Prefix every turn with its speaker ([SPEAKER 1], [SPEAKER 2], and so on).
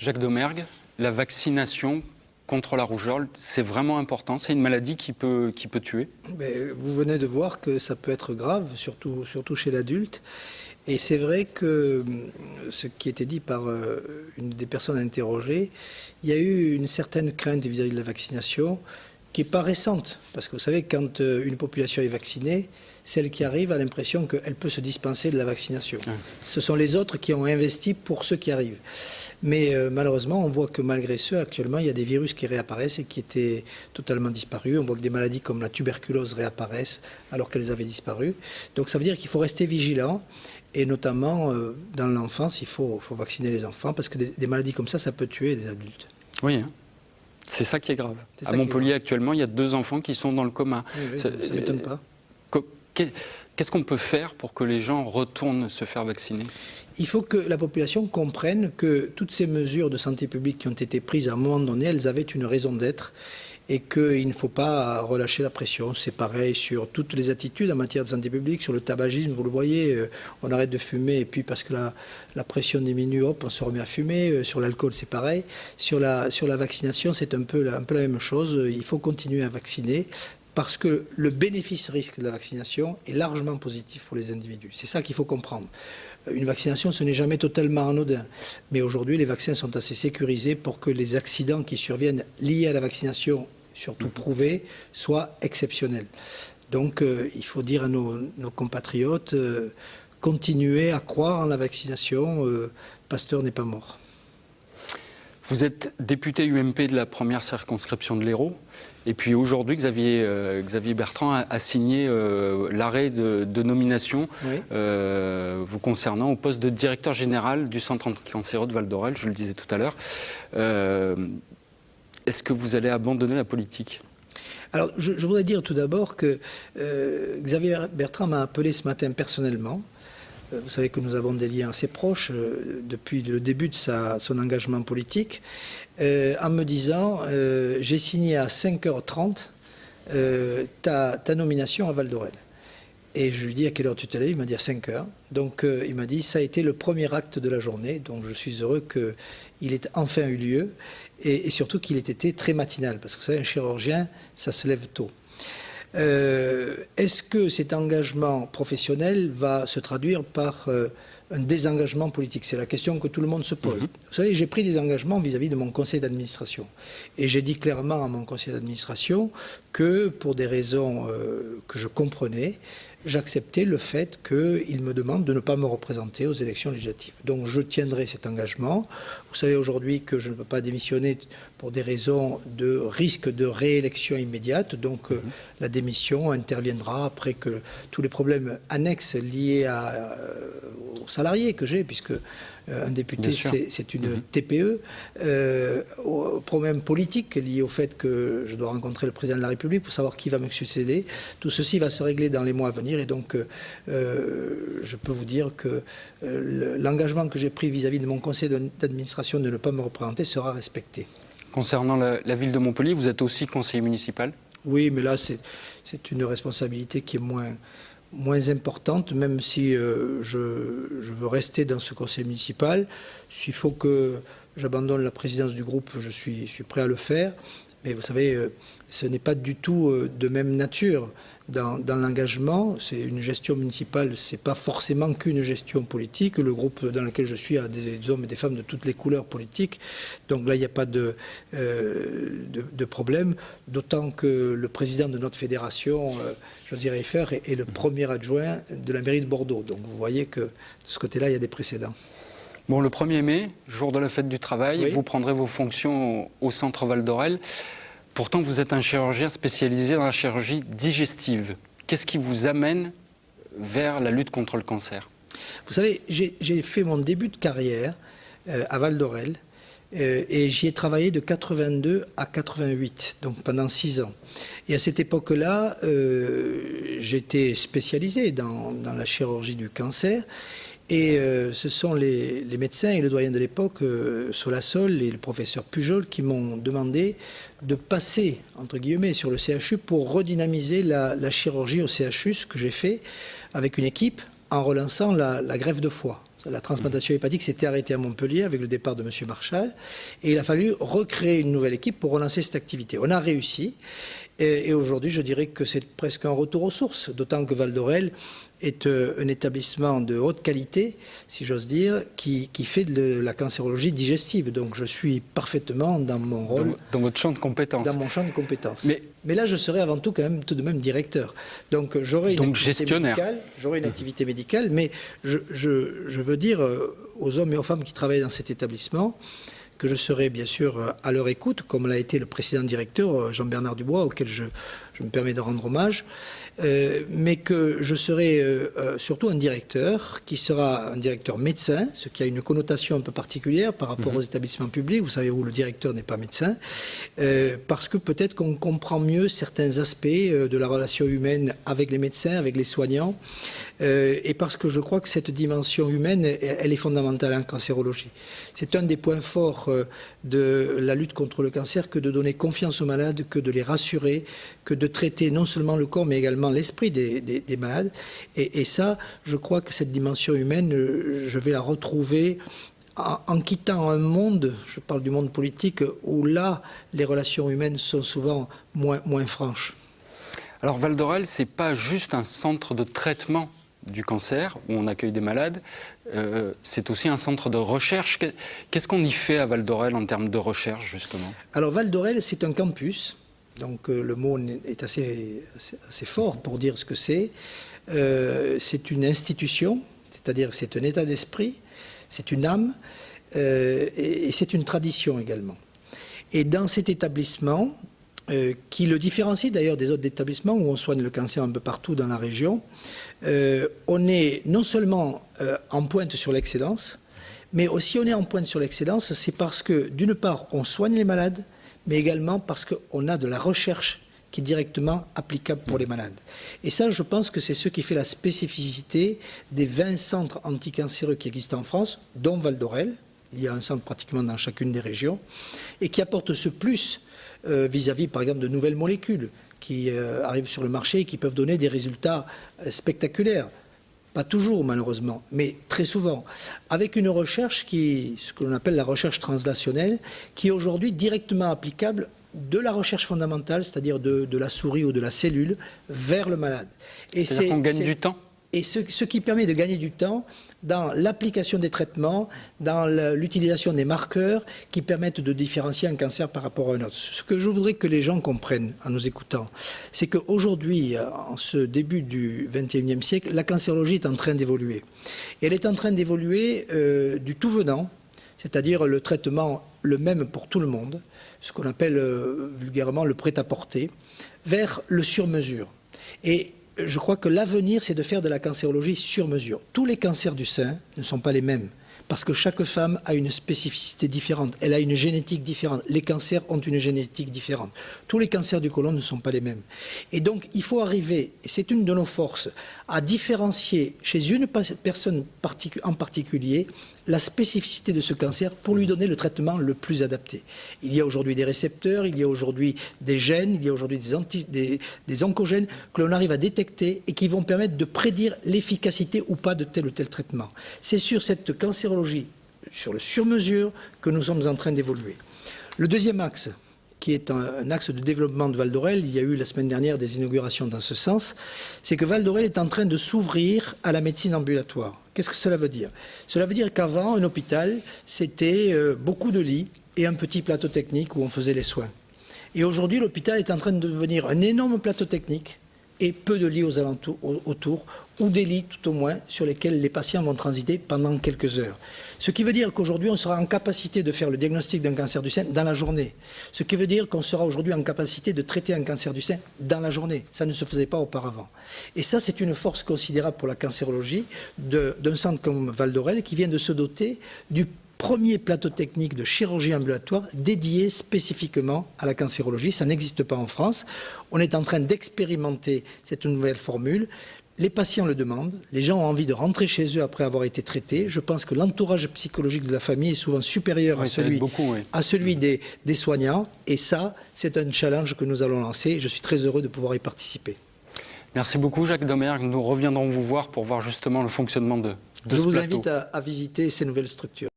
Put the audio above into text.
[SPEAKER 1] Jacques Domergue, la vaccination contre la rougeole, c'est vraiment important. C'est une maladie qui peut tuer.
[SPEAKER 2] Mais vous venez de voir que ça peut être grave, surtout chez l'adulte. Et c'est vrai que ce qui était dit par une des personnes interrogées, il y a eu une certaine crainte vis-à-vis de la vaccination qui n'est pas récente. Parce que vous savez, quand une population est vaccinée, celle qui arrive a l'impression qu'elle peut se dispenser de la vaccination. Ce sont les autres qui ont investi pour ceux qui arrivent. Mais malheureusement, on voit que malgré ce, actuellement, il y a des virus qui réapparaissent et qui étaient totalement disparus. On voit que des maladies comme la tuberculose réapparaissent alors qu'elles avaient disparu. Donc ça veut dire qu'il faut rester vigilant. Et notamment, dans l'enfance, il faut vacciner les enfants parce que des maladies comme ça peut tuer des adultes.
[SPEAKER 1] Oui, hein. C'est ça qui est grave. À Montpellier, actuellement, il y a 2 enfants qui sont dans le coma.
[SPEAKER 2] Oui, ça ne m'étonne pas.
[SPEAKER 1] Qu'est-ce qu'on peut faire pour que les gens retournent se faire vacciner ?
[SPEAKER 2] Il faut que la population comprenne que toutes ces mesures de santé publique qui ont été prises à un moment donné, elles avaient une raison d'être et qu'il ne faut pas relâcher la pression. C'est pareil sur toutes les attitudes en matière de santé publique, sur le tabagisme, vous le voyez, on arrête de fumer et puis parce que la pression diminue, hop, on se remet à fumer. Sur l'alcool, c'est pareil. Sur la vaccination, c'est un peu la même chose. Il faut continuer à vacciner parce que le bénéfice-risque de la vaccination est largement positif pour les individus. C'est ça qu'il faut comprendre. Une vaccination, ce n'est jamais totalement anodin. Mais aujourd'hui, les vaccins sont assez sécurisés pour que les accidents qui surviennent liés à la vaccination, surtout prouvés, soient exceptionnels. Donc, il faut dire à nos compatriotes, continuez à croire en la vaccination. Pasteur n'est pas mort.
[SPEAKER 1] Vous êtes député UMP de la première circonscription de l'Hérault. Et puis aujourd'hui, Xavier Bertrand a signé l'arrêt de nomination vous concernant au poste de directeur général du centre anticancéreux de Val-d'Orel, je le disais tout à l'heure. Est-ce que vous allez abandonner la politique ?
[SPEAKER 2] Alors, je voudrais dire tout d'abord que Xavier Bertrand m'a appelé ce matin personnellement. Vous savez que nous avons des liens assez proches depuis le début de son engagement politique, en me disant j'ai signé à 5h30 ta nomination à Val-d'Orel. Et je lui dis à quelle heure tu te lèves ? Il m'a dit à 5h. Donc il m'a dit ça a été le premier acte de la journée. Donc je suis heureux qu'il ait enfin eu lieu et surtout qu'il ait été très matinal. Parce que vous savez, un chirurgien, ça se lève tôt. Est-ce que cet engagement professionnel va se traduire par un désengagement politique? C'est la question que tout le monde se pose. Vous savez, j'ai pris des engagements vis-à-vis de mon conseil d'administration. Et j'ai dit clairement à mon conseil d'administration que pour des raisons que je comprenais, j'acceptais le fait qu'il me demande de ne pas me représenter aux élections législatives. Donc je tiendrai cet engagement. Vous savez aujourd'hui que je ne peux pas démissionner pour des raisons de risque de réélection immédiate. Donc la démission interviendra après que tous les problèmes annexes liés aux salariés que j'ai, puisque un député, c'est une TPE, aux problèmes politiques liés au fait que je dois rencontrer le président de la République pour savoir qui va me succéder. Tout ceci va se régler dans les mois à venir et donc je peux vous dire que l'engagement que j'ai pris vis-à-vis de mon conseil d'administration de ne pas me représenter sera respecté. Concernant
[SPEAKER 1] la ville de Montpellier, vous êtes aussi conseiller municipal ?
[SPEAKER 2] Oui, mais là, c'est une responsabilité qui est moins importante, même si je veux rester dans ce conseil municipal. S'il faut que j'abandonne la présidence du groupe, je suis prêt à le faire. Mais vous savez, ce n'est pas du tout de même nature. Dans l'engagement, c'est une gestion municipale, ce n'est pas forcément qu'une gestion politique. Le groupe dans lequel je suis a des hommes et des femmes de toutes les couleurs politiques. Donc là, il n'y a pas de problème. D'autant que le président de notre fédération, José Reifer, est le premier adjoint de la mairie de Bordeaux. Donc vous voyez que de ce côté-là, il y a des précédents.
[SPEAKER 1] Bon, le 1er mai, jour de la fête du travail, vous prendrez vos fonctions au centre Val-d'Orel. Pourtant, vous êtes un chirurgien spécialisé dans la chirurgie digestive. Qu'est-ce qui vous amène vers la lutte contre le cancer ?
[SPEAKER 2] Vous savez, j'ai fait mon début de carrière à Val-d'Orel et j'y ai travaillé de 82 à 88, donc pendant 6 ans. Et à cette époque-là, j'étais spécialisé dans la chirurgie du cancer. Et ce sont les médecins et le doyen de l'époque, Solasol et le professeur Pujol, qui m'ont demandé de passer, entre guillemets, sur le CHU pour redynamiser la chirurgie au CHU, ce que j'ai fait avec une équipe en relançant la greffe de foie. Vous La transplantation hépatique s'était arrêtée à Montpellier avec le départ de M. Marchal. Et il a fallu recréer une nouvelle équipe pour relancer cette activité. On a réussi. Et aujourd'hui, je dirais que c'est presque un retour aux sources, d'autant que Val d'Orel est un établissement de haute qualité, si j'ose dire, qui fait de la cancérologie digestive. Donc je suis parfaitement dans mon rôle.
[SPEAKER 1] Dans votre champ de compétences.
[SPEAKER 2] Dans mon champ de compétences.
[SPEAKER 1] Mais
[SPEAKER 2] là, je serai avant tout quand même tout de même directeur. Donc j'aurai une activité médicale. J'aurai une activité médicale, mais je veux dire aux hommes et aux femmes qui travaillent dans cet établissement que je serai bien sûr à leur écoute, comme l'a été le précédent directeur, Jean-Bernard Dubois, auquel je me permets de rendre hommage, mais que je serai surtout un directeur qui sera un directeur médecin, ce qui a une connotation un peu particulière par rapport aux établissements publics, vous savez, où le directeur n'est pas médecin, parce que peut-être qu'on comprend mieux certains aspects de la relation humaine avec les médecins, avec les soignants, et parce que je crois que cette dimension humaine, elle est fondamentale en cancérologie. C'est un des points forts de la lutte contre le cancer que de donner confiance aux malades, que de les rassurer, que de traiter non seulement le corps mais également l'esprit des malades. Et ça, je crois que cette dimension humaine, je vais la retrouver en quittant un monde, je parle du monde politique, où là, les relations humaines sont souvent moins franches.
[SPEAKER 1] Alors Val d'Orel, ce n'est pas juste un centre de traitement du cancer, où on accueille des malades, c'est aussi un centre de recherche. Qu'est-ce qu'on y fait à Val d'Orel en termes de recherche, justement? Alors
[SPEAKER 2] Val d'Orel, c'est un campus, donc le mot est assez fort pour dire ce que c'est. C'est une institution, c'est-à-dire c'est un état d'esprit, c'est une âme, et c'est une tradition également. Et dans cet établissement, qui le différencie d'ailleurs des autres établissements où on soigne le cancer un peu partout dans la région, on est non seulement en pointe sur l'excellence, mais aussi on est en pointe sur l'excellence, c'est parce que d'une part on soigne les malades, mais également parce qu'on a de la recherche qui est directement applicable pour les malades. Et ça, je pense que c'est ce qui fait la spécificité des 20 centres anticancéreux qui existent en France, dont Val d'Orel. Il y a un centre pratiquement dans chacune des régions, et qui apporte ce plus vis-à-vis, par exemple, de nouvelles molécules qui arrivent sur le marché et qui peuvent donner des résultats spectaculaires. Pas toujours, malheureusement, mais très souvent. Avec une recherche ce que l'on appelle la recherche translationnelle, qui est aujourd'hui directement applicable de la recherche fondamentale, c'est-à-dire de la souris ou de la cellule, vers le malade.
[SPEAKER 1] C'est-à-dire qu'on gagne du temps ?
[SPEAKER 2] Et ce qui permet de gagner du temps dans l'application des traitements, dans l'utilisation des marqueurs qui permettent de différencier un cancer par rapport à un autre. Ce que je voudrais que les gens comprennent en nous écoutant, c'est qu'aujourd'hui, en ce début du XXIe siècle, la cancérologie est en train d'évoluer. Et elle est en train d'évoluer du tout venant, c'est-à-dire le traitement le même pour tout le monde, ce qu'on appelle vulgairement le prêt-à-porter, vers le sur-mesure. Et je crois que l'avenir, c'est de faire de la cancérologie sur mesure. Tous les cancers du sein ne sont pas les mêmes, parce que chaque femme a une spécificité différente, elle a une génétique différente. Les cancers ont une génétique différente. Tous les cancers du côlon ne sont pas les mêmes. Et donc, il faut arriver, et c'est une de nos forces, à différencier chez une personne en particulier la spécificité de ce cancer pour lui donner le traitement le plus adapté. Il y a aujourd'hui des récepteurs, il y a aujourd'hui des gènes, il y a aujourd'hui des oncogènes que l'on arrive à détecter et qui vont permettre de prédire l'efficacité ou pas de tel ou tel traitement. C'est sur cette cancérologie, sur le sur-mesure, que nous sommes en train d'évoluer. Le deuxième axe, qui est un axe de développement de Val d'Orel, il y a eu la semaine dernière des inaugurations dans ce sens, c'est que Val d'Orel est en train de s'ouvrir à la médecine ambulatoire. Qu'est-ce que cela veut dire? Cela veut dire qu'avant, un hôpital, c'était beaucoup de lits et un petit plateau technique où on faisait les soins. Et aujourd'hui, l'hôpital est en train de devenir un énorme plateau technique et peu de lits aux alentours, autour, ou des lits tout au moins sur lesquels les patients vont transiter pendant quelques heures. Ce qui veut dire qu'aujourd'hui, on sera en capacité de faire le diagnostic d'un cancer du sein dans la journée. Ce qui veut dire qu'on sera aujourd'hui en capacité de traiter un cancer du sein dans la journée. Ça ne se faisait pas auparavant. Et ça, c'est une force considérable pour la cancérologie d'un centre comme Val d'Orel qui vient de se doter du premier plateau technique de chirurgie ambulatoire dédié spécifiquement à la cancérologie. Ça n'existe pas en France. On est en train d'expérimenter cette nouvelle formule. Les patients le demandent, les gens ont envie de rentrer chez eux après avoir été traités. Je pense que l'entourage psychologique de la famille est souvent supérieur à celui des soignants. Et ça, c'est un challenge que nous allons lancer. Je suis très heureux de pouvoir y participer.
[SPEAKER 1] Merci beaucoup Jacques Domergue. Nous reviendrons vous voir pour voir justement le fonctionnement de
[SPEAKER 2] Je vous invite à visiter ces nouvelles structures.